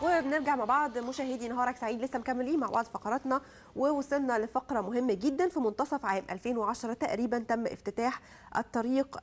وبنرجع مع بعض مشاهدي نهارك سعيد، لسه مكملين مع بعض فقراتنا، ووصلنا لفقره مهمه جدا. في منتصف عام 2010 تقريبا تم افتتاح الطريق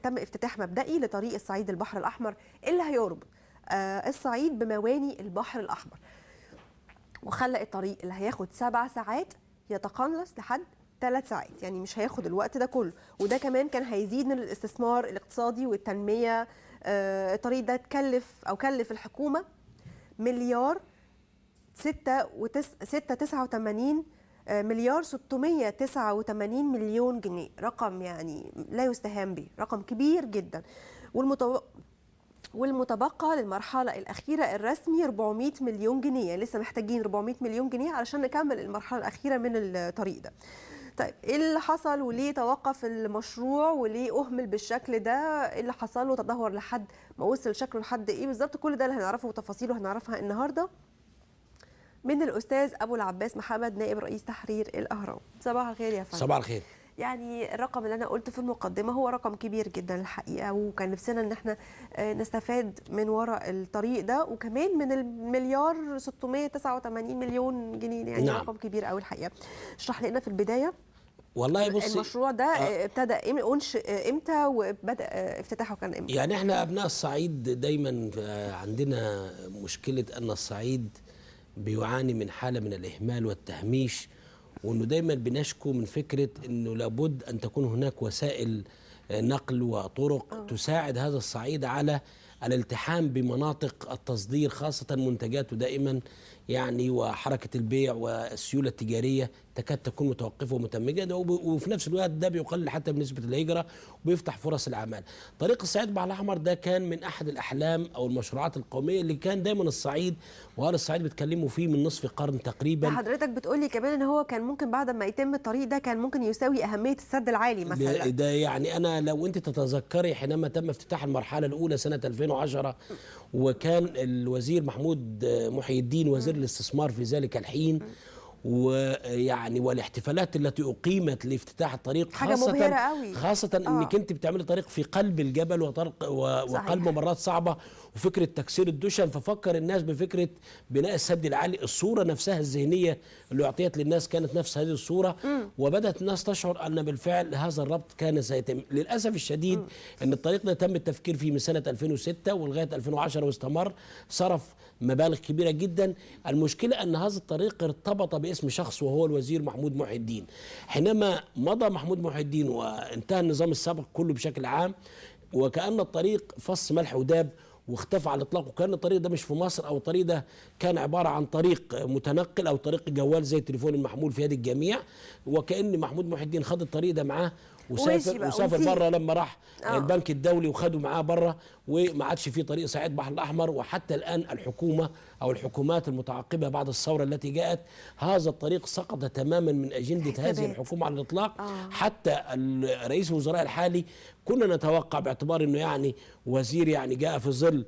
تم افتتاح مبدئي لطريق الصعيد البحر الاحمر اللي هيربط الصعيد بمواني البحر الاحمر، وخلى الطريق اللي هياخد 7 ساعات يتقلص لحد 3 ساعات، يعني مش هياخد الوقت ده كله. وده كمان كان هيزيد من الاستثمار الاقتصادي والتنميه. الطريق ده كلف الحكومه مليار 689 مليار 689 مليون جنيه، رقم يعني لا يستهان به، رقم كبير جدا. والمتبقى للمرحلة الأخيرة الرسمي 400 مليون جنيه، يعني لسه محتاجين 400 مليون جنيه علشان نكمل المرحلة الأخيرة من الطريق ده. طيب ايه اللي حصل وليه توقف المشروع وليه أهمل بالشكل ده؟ ايه اللي حصل له؟ تدهور لحد ما وصل شكله لحد ايه بالظبط؟ كل ده اللي هنعرفه وتفاصيله هنعرفها النهارده من الأستاذ أبو العباس محمد، نائب رئيس تحرير الأهرام. صباح الخير يا فندم. صباح الخير. يعني الرقم اللي انا قلته في المقدمه هو رقم كبير جدا الحقيقه، وكان نفسنا ان احنا نستفاد من وراء الطريق ده، وكمان من المليار 689 مليون جنيه، يعني نعم. رقم كبير قوي الحقيقه. اشرح لنا في البدايه والله بصي المشروع ده ابتدى امتى وبدا افتتاحه كان امتى؟ يعني احنا ابناء الصعيد دايما عندنا مشكله ان الصعيد بيعاني من حاله من الاهمال والتهميش، وانه دايما بنشكو من فكره انه لابد ان تكون هناك وسائل نقل وطرق تساعد هذا الصعيد على الالتحام بمناطق التصدير، خاصه منتجاته دائما يعني وحركه البيع والسيوله التجاريه تكاد تكون متوقفه ومتمجده، وفي نفس الوقت ده بيقلل حتى بنسبه الهجره وبيفتح فرص العمل. طريق الصعيد البحر الاحمر ده كان من احد الاحلام او المشروعات القوميه اللي كان دايما الصعيد واهل الصعيد بيتكلموا فيه من نصف قرن تقريبا. حضرتك بتقولي كمان ان هو كان ممكن بعد ما يتم الطريق ده كان ممكن يساوي اهميه السد العالي مثلا. ده يعني انا لو انت تتذكري حينما تم افتتاح المرحله الاولى سنه 2010 وكان الوزير محمود محي الدين وزير الاستثمار في ذلك الحين، ويعني والاحتفالات التي اقيمت لافتتاح الطريق حاجه مبهره قوي، خاصه انك انت بتعملي طريق في قلب الجبل وقلب ممرات صعبه وفكره تكسير الدشن، ففكر الناس بفكره بناء السد العالي. الصوره نفسها الذهنيه اللي اعطيت للناس كانت نفس هذه الصوره، وبدات الناس تشعر ان بالفعل هذا الربط كان سيتم. للاسف الشديد ان الطريق ده تم التفكير فيه من سنه 2006 ولغايه 2010 واستمر، صرف مبالغ كبيره جدا. المشكله ان هذا الطريق ارتبط باسم شخص وهو الوزير محمود محي الدين. حينما مضى محمود محي الدين وانتهى النظام السابق كله بشكل عام، وكأن الطريق فص ملح وداب واختفى على الاطلاق، وكان الطريق ده مش في مصر، او الطريق ده كان عباره عن طريق متنقل او طريق جوال زي التليفون المحمول في يد الجميع، وكأن محمود محي الدين خد الطريق ده معاه وسافر بره لما راح البنك الدولي وخدوا معاه بره، وما عادش في طريق صعيد البحر الاحمر. وحتى الان الحكومه او الحكومات المتعاقبه بعد الثوره التي جاءت، هذا الطريق سقط تماما من اجنده هذه الحكومه على الاطلاق. حتى رئيس الوزراء الحالي كنا نتوقع باعتبار انه يعني وزير يعني جاء في ظل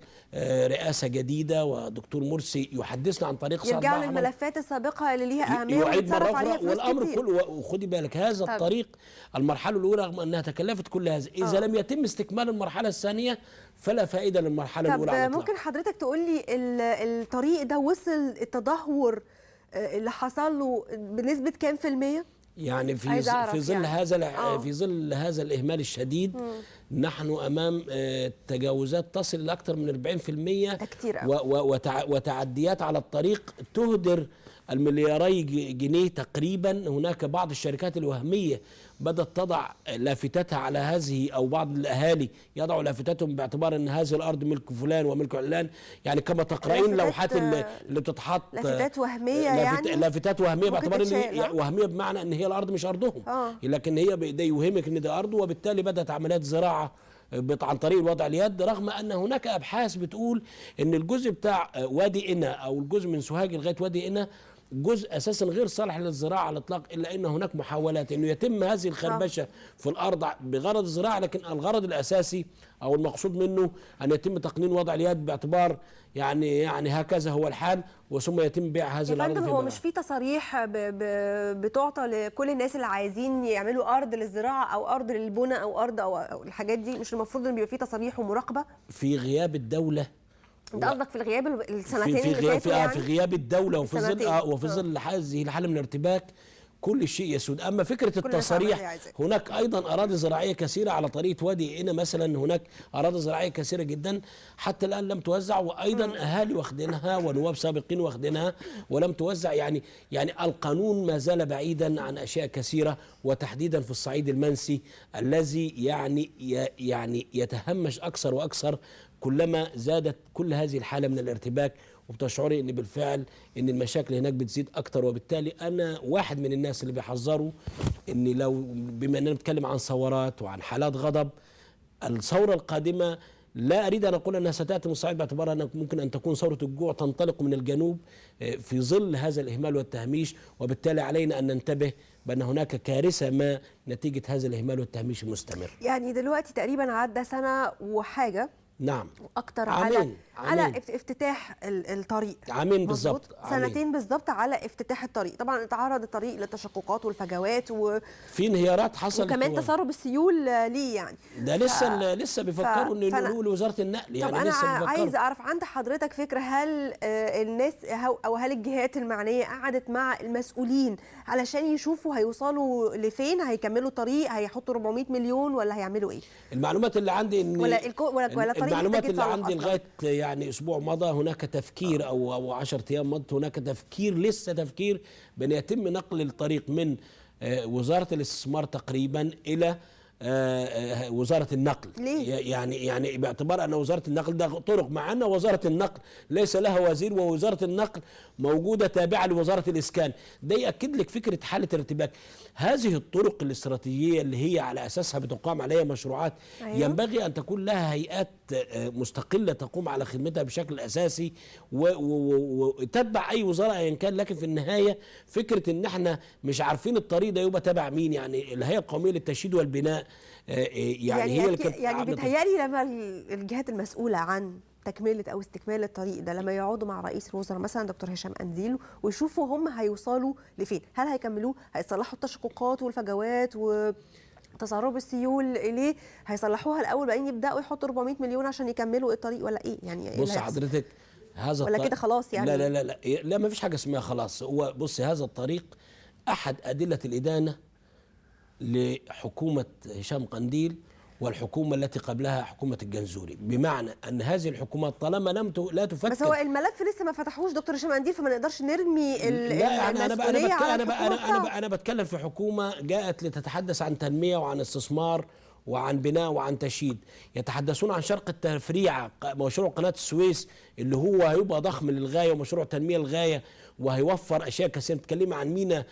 رئاسه جديده ودكتور مرسي يحدثنا عن طريق صعيد يرجع للملفات السابقه اللي ليها اهميه ويعيد مره اخرى والامر كله. وخدي بالك هذا الطريق المرحله الاولى رغم انها تكلفت كل هذا، اذا لم يتم استكمال المرحله الثانيه فلا فائده للمرحله الاولى على الإطلاق. ممكن حضرتك تقول لي الطريق ده وصل التدهور اللي حصل له بنسبه كام في المية؟ يعني في ظل هذا في ظل هذا الاهمال الشديد نحن امام تجاوزات تصل الى اكثر من 40%، ده كتير وتعديات على الطريق تهدر الملياري جنيه تقريبا. هناك بعض الشركات الوهميه بدات تضع لافتاتها على هذه، او بعض الاهالي يضعوا لافتاتهم باعتبار ان هذه الارض ملك فلان وملك علان، يعني كما تقرأين لوحات اللي بتتحط لافتات وهميه، يعني لافتات وهميه باعتبار ان هي وهميه بمعنى ان هي الارض مش ارضهم، لكن هي ده يوهمك ان ده ارضه، وبالتالي بدات عمليات زراعه عن طريق وضع اليد، رغم ان هناك ابحاث بتقول ان الجزء بتاع وادي قنا او الجزء من سوهاج لغايه وادي قنا جزء اساسا غير صالح للزراعه على الاطلاق، الا ان هناك محاولات انه يتم هذه الخربشه في الارض بغرض الزراعه، لكن الغرض الاساسي او المقصود منه ان يتم تقنين وضع اليد باعتبار يعني هكذا هو الحال، وثم يتم بيع هذه الارض. هو مش في تصاريح بتعطى لكل الناس اللي عايزين يعملوا ارض للزراعه او ارض للبناء او ارض او الحاجات دي؟ مش المفروض ان بيبقى في تصاريح ومراقبه؟ في غياب الدوله انت قصدك في الغياب السنتين اللي فاتوا يعني؟ في غياب الدوله وفي ظل وفي ظل هذه الحاله من الارتباك كل شيء يسود. اما فكره التصاريح، هناك ايضا اراضي زراعيه كثيره على طريقه وادي قنا مثلا، هناك اراضي زراعيه كثيره جدا حتى الان لم توزع، وايضا اهالي واخدينها ونواب سابقين واخدينها ولم توزع. يعني القانون ما زال بعيدا عن اشياء كثيره، وتحديدا في الصعيد المنسي الذي يعني يتهمش اكثر واكثر كلما زادت كل هذه الحاله من الارتباك، وبتشعري ان بالفعل ان المشاكل هناك بتزيد اكتر. وبالتالي انا واحد من الناس اللي بيحذروا ان لو بما اننا بنتكلم عن ثورات وعن حالات غضب، الثوره القادمه لا اريد ان اقول انها ستاتي من الصعيد، باعتبار انها ممكن ان تكون ثوره الجوع تنطلق من الجنوب في ظل هذا الاهمال والتهميش، وبالتالي علينا ان ننتبه بان هناك كارثه ما نتيجه هذا الاهمال والتهميش المستمر. يعني دلوقتي تقريبا عدى سنه وحاجه، نعم، واكتر عامين على افتتاح الطريق، عامين بالظبط، سنتين بالظبط على افتتاح الطريق. طبعا اتعرض الطريق للتشققات والفجوات في انهيارات حصلت، وكمان تسرب السيول ليه يعني. ده لسه بيفكروا ان ينقلوه لوزاره النقل يعني. طب انا عايز اعرف عند حضرتك فكره، هل الناس او هل الجهات المعنيه قعدت مع المسؤولين علشان يشوفوا هيوصلوا لفين؟ هيكملوا طريق، هيحطوا 400 مليون، ولا هيعملوا ايه؟ المعلومات اللي عندي ان ولا المعلومات اللي عندي لغايه يعني اسبوع مضى هناك تفكير او 10 ايام مضت هناك تفكير، لسه تفكير بان يتم نقل الطريق من وزاره الاستثمار تقريبا الى وزاره النقل. ليه؟ يعني باعتبار ان وزاره النقل ده طرق، مع ان وزاره النقل ليس لها وزير، ووزاره النقل موجوده تابعه لوزاره الاسكان. ده ياكد لك فكره حاله ارتباك. هذه الطرق الاستراتيجيه اللي هي على اساسها بتقام عليها مشروعات، أيوة، ينبغي ان تكون لها هيئات مستقله تقوم على خدمتها بشكل اساسي وتتبع اي وزاره ايا كان. لكن في النهايه فكره ان احنا مش عارفين الطريق ده يبقى تبع مين، يعني الهيئه القوميه للتشييد والبناء يعني هي اللي كانت يعني بيتهيألي لما الجهات المسؤوله عن تكمله او استكمال الطريق ده لما يقعدوا مع رئيس الوزراء مثلا دكتور هشام قنديل ويشوفوا هم هيوصلوا لفين، هل هيكملوه، هيصلحوا التشققات والفجوات وتسرب السيول ليه، هيصلحوها الاول بعدين يبداوا يحطوا 400 مليون عشان يكملوا الطريق، ولا ايه يعني؟ بص حضرتك، هذا ولا كده خلاص يعني؟ لا ما فيش حاجه اسمها خلاص. هو بص، هذا الطريق احد ادله الادانه لحكومه هشام قنديل والحكومه التي قبلها حكومه الجنزوري، بمعنى ان هذه الحكومات طالما لا تفكر. بس هو الملف لسه ما فتحوش دكتور هشام قنديل، فما نقدرش نرمي لا انا بتكلم في حكومه جاءت لتتحدث عن تنميه وعن استثمار وعن بناء وعن تشييد. يتحدثون عن شرق التفريع، مشروع قناه السويس اللي هو هيبقى ضخم للغايه ومشروع تنميه للغايه وهيوفر اشياء كثيره. بتتكلمي عن مينا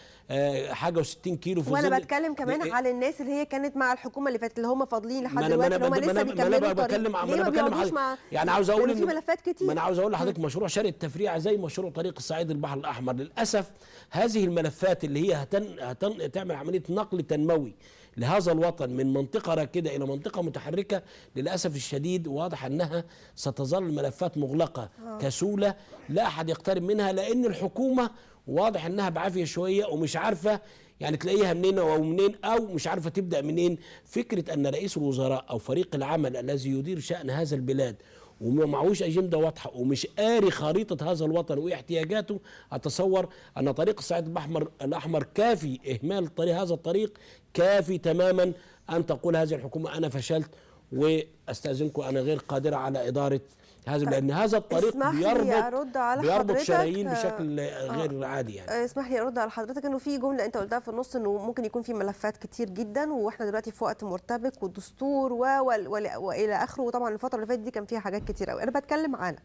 حاجه و60 كيلو في وانا بتكلم كمان على الناس اللي هي كانت مع الحكومه اللي فاتت اللي هم فاضلين لحد دلوقتي، اللي هم لسه بيكملوا الطريق. انا بتكلم يعني عاوز اقول في ملفات كتير. ما انا عاوز اقول لحضرتك مشروع شرق التفريع زي مشروع طريق الصعيد البحر الاحمر، للاسف هذه الملفات اللي هي هتعمل عمليه نقل تنموي لهذا الوطن من منطقة راكدة إلى منطقة متحركة، للأسف الشديد واضح أنها ستظل ملفات مغلقة كسولة لا أحد يقترب منها، لأن الحكومة واضح أنها بعافية شوية ومش عارفة يعني تلاقيها منين أو منين، أو مش عارفة تبدأ منين. فكرة أن رئيس الوزراء أو فريق العمل الذي يدير شأن هذا البلاد وما معهوش أجندة واضحة ومش قاري خريطة هذا الوطن واحتياجاته، أتصور أن طريق الصعيد الأحمر كافي. إهمال هذا الطريق كافي تماما أن تقول هذه الحكومة أنا فشلت وأستأذنكم أنا غير قادرة على إدارة هذا، لأن هذا الطريق بيربط شرايين بشكل غير عادي يعني. اسمح لي أرد على حضرتك إنه في جملة أنت قلتها في النص إنه ممكن يكون في ملفات كتير جدا وإحنا دلوقتي في وقت مرتبك والدستور وإلى آخره، وطبعا الفترة اللي فاتت دي كان فيها حاجات كتير قوي. أنا بتكلم على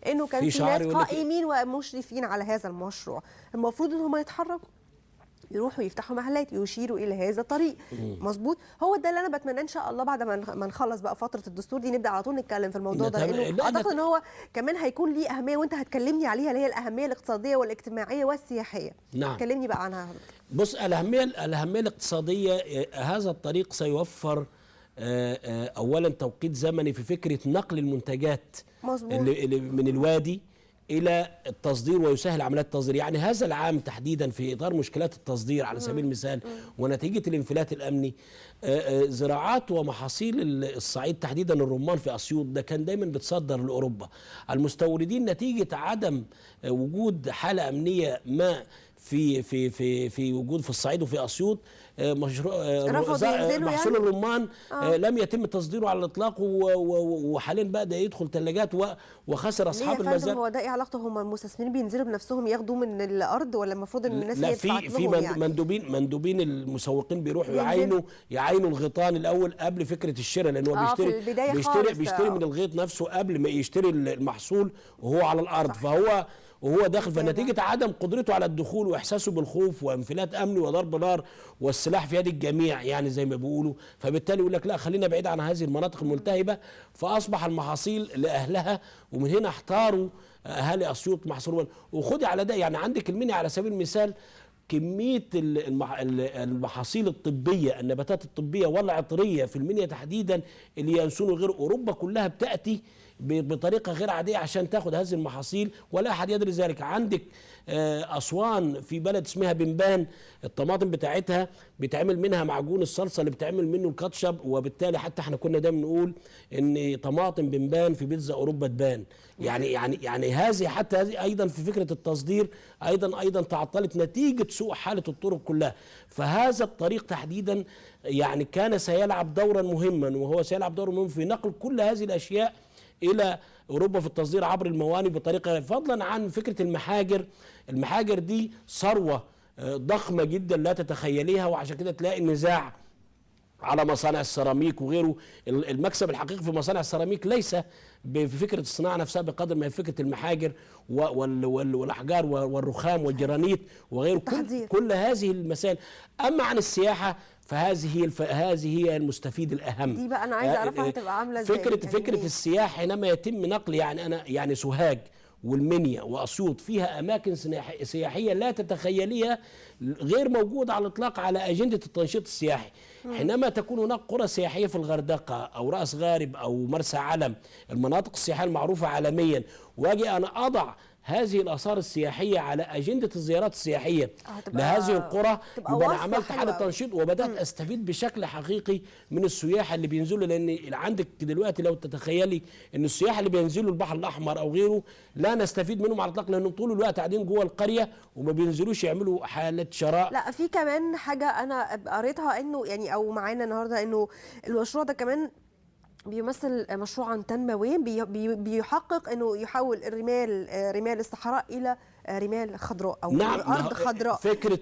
إنه كان في ناس قائمين ومشرفين على هذا المشروع، المفروض إن هم يتحركوا يروحوا يفتحوا محلات يشيروا الى هذا الطريق. مظبوط، هو ده اللي انا بتمناه ان شاء الله بعد ما نخلص بقى فتره الدستور دي نبدا على طول نتكلم في الموضوع ده، لانه اعتقد ان هو كمان هيكون ليه اهميه وانت هتكلمني عليها، اللي هي الاهميه الاقتصاديه والاجتماعيه والسياحيه. نعم، كلمني بقى عنها. بص، الاهميه الاقتصاديه، هذا الطريق سيوفر اولا توقيت زمني في فكره نقل المنتجات اللي من الوادي الى التصدير ويسهل عمليات التصدير. يعني هذا العام تحديدا في اطار مشكلات التصدير على سبيل المثال ونتيجه الانفلات الامني، زراعات ومحاصيل الصعيد تحديدا الرمان في اسيوط ده كان دايما بتصدر لاوروبا. المستوردين نتيجه عدم وجود حاله امنيه ما في وجود في الصعيد وفي اسيوط، محصول الرمان لم يتم تصديره على الاطلاق، وحاليا بدا يدخل ثلاجات وخسر اصحاب المزارع. هو ده ايه علاقته؟ هم المستثمرين بينزلوا بنفسهم ياخدوا من الارض، ولا المفروض ان الناس لا، في مندوبين بيروحوا يعاينوا الغيطان الاول قبل فكره الشراء، لان هو بيشتري من الغيط نفسه قبل ما يشتري المحصول وهو على الارض. صح. وهو داخل، فنتيجه عدم قدرته على الدخول واحساسه بالخوف وانفلات امني وضرب نار والسلاح في يد الجميع يعني زي ما بيقولوا، فبالتالي يقول لك لا خلينا بعيد عن هذه المناطق الملتهبه، فاصبح المحاصيل لاهلها، ومن هنا احتاروا اهالي اسيوط محصول. وخدي على ده، يعني عندك المنيا على سبيل المثال كميه المحاصيل الطبيه، النباتات الطبيه والعطريه في المنيا تحديدا اللي ينسون غير اوروبا كلها بتاتي بطريقه غير عاديه عشان تاخد هذه المحاصيل، ولا احد يدري ذلك. عندك اسوان في بلد اسمها بنبان، الطماطم بتاعتها بيتعمل منها معجون الصلصه اللي بتعمل منه الكاتشب، وبالتالي حتى احنا كنا دايما نقول ان طماطم بنبان في بيتزا اوروبا تبان. يعني هذه حتى هذه ايضا في فكره التصدير ايضا تعطلت نتيجه سوء حاله الطرق كلها. فهذا الطريق تحديدا يعني كان سيلعب دورا مهما، وهو سيلعب دورا مهم في نقل كل هذه الاشياء الى اوروبا في التصدير عبر المواني بطريقه، فضلا عن فكره المحاجر دي ثروه ضخمه جدا لا تتخيليها، وعشان كده تلاقي النزاع على مصانع السيراميك وغيره. المكسب الحقيقي في مصانع السيراميك ليس في فكره الصناعه نفسها بقدر ما هي فكره المحاجر والاحجار والرخام والجرانيت وغيره، كل هذه المسائل. اما عن السياحه فهذه هي المستفيد الاهم. دي بقى انا عايزه اعرفها هتبقى عامله ازاي. فكره السياحه حينما يتم نقل، يعني سوهاج والمنيا واسيوط فيها اماكن سياحيه لا تتخيليها، غير موجوده على الاطلاق على اجنده التنشيط السياحي. حينما تكون هناك قرى سياحيه في الغردقه او راس غارب او مرسى علم، المناطق السياحيه المعروفه عالميا، واجي انا اضع هذه الآثار السياحية على أجندة الزيارات السياحية لهذه القرى، يبقى أنا عملت حالة تنشيط وبدأت أستفيد بشكل حقيقي من السياح اللي بينزلوا. لأن عندك دلوقتي لو تتخيلي أن السياح اللي بينزلوا البحر الأحمر أو غيره لا نستفيد منهم على الإطلاق، لأنهم طول الوقت قاعدين جوه القرية وما بينزلوش يعملوا حالة شراء. لا، في كمان حاجة أنا قريتها إنه يعني أو معانا النهارده إنه المشروع ده كمان بيمثل مشروعا تنمويا بيحقق انه يحول رمال الصحراء الى رمال خضراء او ارض خضراء. فكره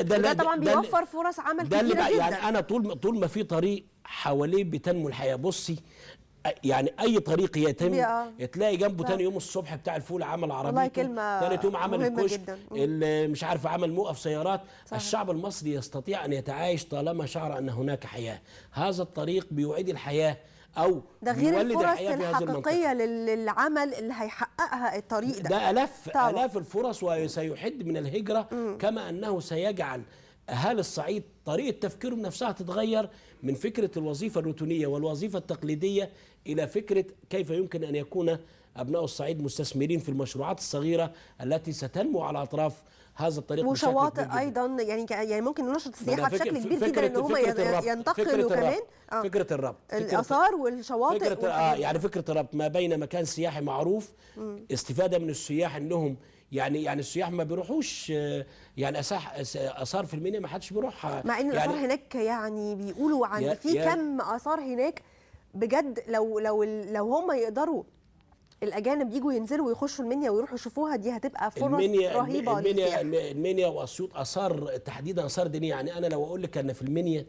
ده طبعا بيوفر فرص عمل كتيره جدا. يعني انا طول ما في طريق حواليه بتنمو الحياه. بصي يعني اي طريق يتم تلاقي جنبه تاني يوم الصبح بتاع الفول عمل عربيته، ثالث يوم عمل الكشك، مش عارف عمل موقف سيارات. الشعب المصري يستطيع ان يتعايش طالما شعر ان هناك حياه. هذا الطريق بيعيد الحياه او ده غير الفرص الحقيقيه للعمل اللي هيحققها الطريق ده الاف الفرص، وسيحد من الهجره. كما انه سيجعل اهالي الصعيد طريقه تفكيرهم نفسها تتغير من فكره الوظيفه الروتينيه والوظيفه التقليديه الى فكره كيف يمكن ان يكون ابناء الصعيد مستثمرين في المشروعات الصغيره التي ستنمو على اطراف هذا الطريق. وشواطئ ايضا، يعني ممكن ننشط السياحه بشكل كبير جدا ان هم ينتقلوا كمان. فكره الربط، الاثار والشواطئ يعني فكره الربط ما بين مكان سياحي معروف، استفاده من السياح انهم يعني السياح ما بيروحوش، يعني اثار في المنيا ما حدش بيروحها، مع ان الاثار هناك يعني بيقولوا عن في كم اثار هناك بجد. لو هم يقدروا الاجانب يجوا ينزلوا ويخشوا المنيا ويروحوا يشوفوها، دي هتبقى فرص رهيبه. المنيا واسيوط اثار تحديدا اثار دينيه. يعني انا لو اقول لك ان في المنيا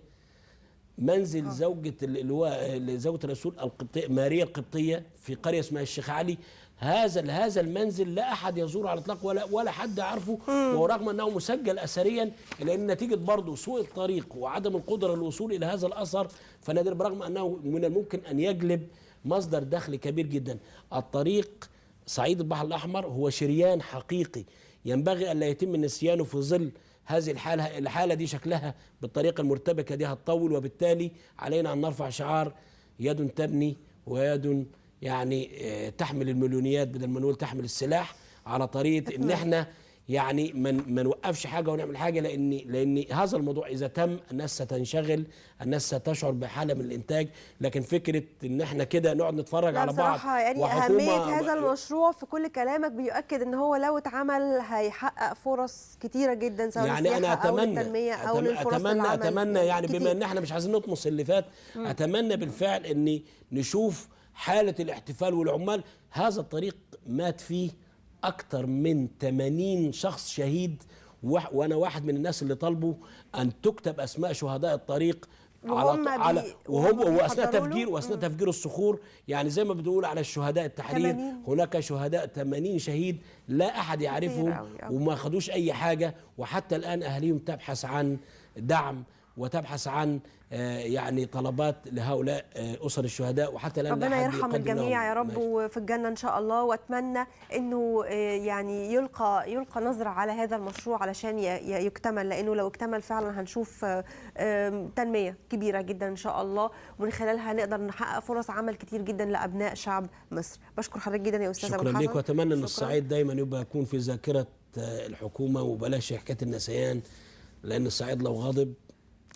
منزل زوجة اللي هو زوجة الرسول القبطية ماريا القبطية في قرية اسمها الشيخ علي، هذا المنزل لا احد يزوره على الاطلاق ولا حد يعرفه، ورغم انه مسجل اثريا، لان نتيجه برضه سوء الطريق وعدم القدره للوصول الى هذا الاثر فنادر، برغم انه من الممكن ان يجلب مصدر دخل كبير جدا. الطريق صعيد البحر الاحمر هو شريان حقيقي ينبغي ان لا يتم نسيانه في ظل هذه الحاله دي. شكلها بالطريقه المرتبكه دي هتطول، وبالتالي علينا ان نرفع شعار يد تبني ويد يعني تحمل المليونيات بدل ما نقول تحمل السلاح، على طريقه ان احنا يعني ما نوقفش حاجه ونعمل حاجه، لان هذا الموضوع اذا تم الناس ستنشغل، الناس ستشعر بحاله من الانتاج. لكن فكره ان احنا كده نقعد نتفرج على بعض بصراحة يعني أهمية هذا المشروع في كل كلامك بيؤكد ان هو لو اتعمل هيحقق فرص كتيرة جدا، سواء يعني انا للسياحة اتمنى او للتنمية او للفرص العمل. اتمنى يعني كتير. بما ان احنا مش عايزين نطمس اللي فات، اتمنى بالفعل اني نشوف حاله الاحتفال والعمال. هذا الطريق مات فيه اكتر من 80 شخص شهيد، وانا واحد من الناس اللي طالبوا ان تكتب اسماء شهداء الطريق واثناء تفجير الصخور. يعني زي ما بتقول على الشهداء التحرير 80. هناك شهداء 80 شهيد لا احد يعرفهم وما خدوش اي حاجه، وحتى الان اهاليهم تبحث عن دعم وتبحث عن يعني طلبات لهؤلاء اسر الشهداء، وحتى الان ربنا يرحم الجميع يا رب وفي الجنه ان شاء الله. واتمنى انه يعني يلقى نظره على هذا المشروع علشان يكتمل، لانه لو اكتمل فعلا هنشوف تنميه كبيره جدا ان شاء الله، ومن خلالها نقدر نحقق فرص عمل كتير جدا لابناء شعب مصر. بشكر حضرتك جدا يا استاذ ابو الحسن. شكرا ليك، واتمنى ان الصعيد دايما يكون في ذاكره الحكومه، وبلاش حكايه النسيان، لان الصعيد لو غاضب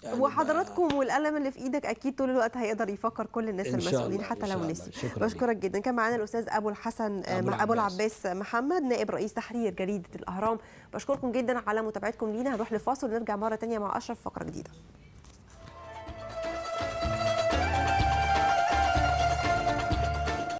يعني وحضراتكم والقلم اللي في ايدك اكيد طول الوقت هيقدر يفكر كل الناس المسؤولين حتى لو نسي. بشكرك جدا. كان معانا الاستاذ ابو الحسن ابو العباس محمد، نائب رئيس تحرير جريده الاهرام. بشكركم جدا على متابعتكم لينا. هنروح لفاصل ونرجع مره ثانيه مع اشرف فقره جديده.